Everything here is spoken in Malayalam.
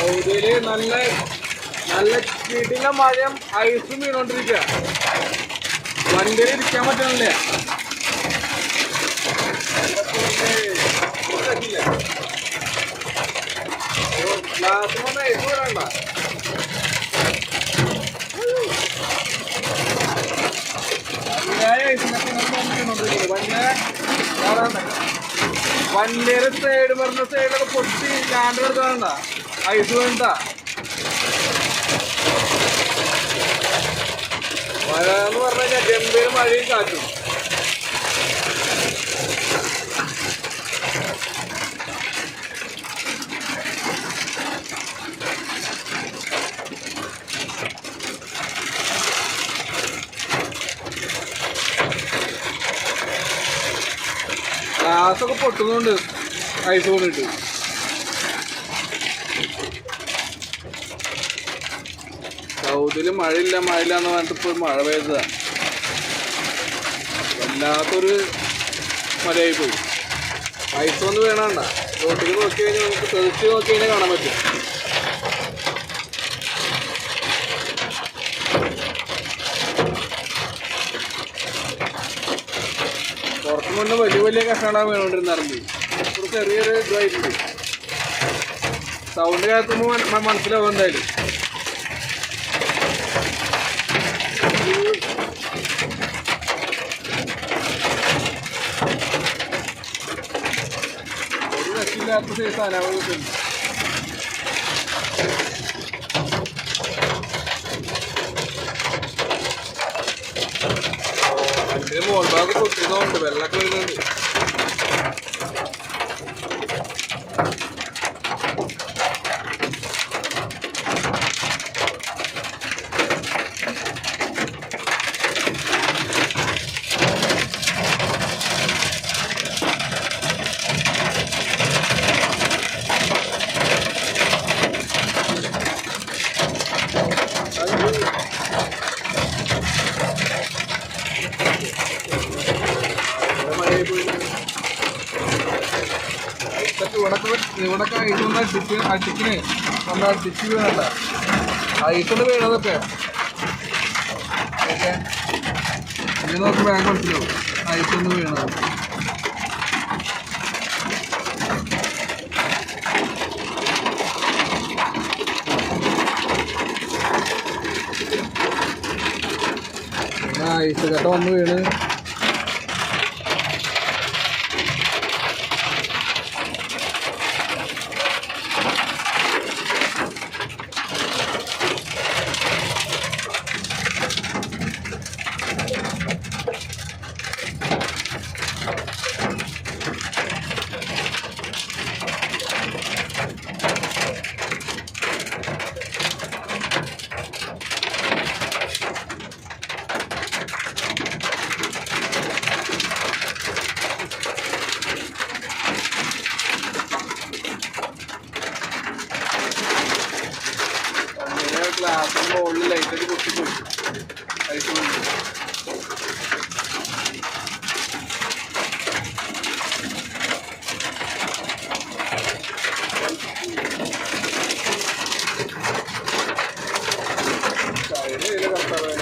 സൗദിയില് നല്ല നല്ല കിടില മഴയും ഐസും വീണോണ്ടിരിക്കുക. വണ്ടിയിൽ ഇരിക്കാൻ പറ്റണില്ല. ഗ്ലാസ് കൊണ്ട് ഐസ് വീഴണ്ട. വണ്ടിയുടെ സൈഡ് പറഞ്ഞ സൈഡൊക്കെ പൊട്ടി ലാൻഡ് എടുക്കാണ്ട ഐസ് വേണ്ട. മഴ എന്ന് പറഞ്ഞു കഴിഞ്ഞാൽ ഗംഭീര മഴയും കാറ്റും. ഗ്ലാസൊക്കെ പൊട്ടുന്നുണ്ട് ഐസ് കൊണ്ടിട്ട്. സൗദിയില് മഴയില്ല എന്ന് പറഞ്ഞിട്ട് ഇപ്പോൾ മഴ പെയ്തതാ. വല്ലാത്തൊരു മഴയായി പോയി. ഐസ് ഒന്ന് വീണണ്ട. റോട്ടിൽ നോക്കി കഴിഞ്ഞാൽ നമുക്ക് തെളിച്ച് നോക്കി കഴിഞ്ഞാൽ കാണാൻ പറ്റും. പുറത്തു കൊണ്ട് വലിയ വലിയ കഷ്ണമാണ് വീണോണ്ടിരുന്നിറങ്ങി. ഒരു ചെറിയൊരു ഇതായിട്ടുണ്ട്. സൗണ്ട് കേൾക്കുമ്പോൾ മനസ്സിലാവും എന്തായാലും. ഒരു രക്ഷയില്ലാത്ത സൈസാണ് കിട്ടുന്നത്. വണ്ടിയുടെ മോൾ ഭാഗം പൊട്ടുന്നതുകൊണ്ട് വെള്ളമൊക്കെ വരുന്നുണ്ട്. ഇവിടൊക്കെ ഐസ് കൊണ്ട് അടിച്ചിന് കൊണ്ട് അടിച്ച് വീണല്ല. ഐസ് കൊണ്ട് വീണതൊക്കെ ഓക്കെ ഇത് നോക്കി ബാഗ് മനസ്സിലാവും. ഐസ് കൊണ്ട് വീണത് ഐസ് കട്ട വന്ന് വീണ്. ഗ്ലാസിൻ്റെ മുകളിൽ ലൈറ്റൊക്കെ പൊട്ടിപ്പോയി ഐസ് കൊണ്ട്. ചൈനയിലെ കർത്താവേ.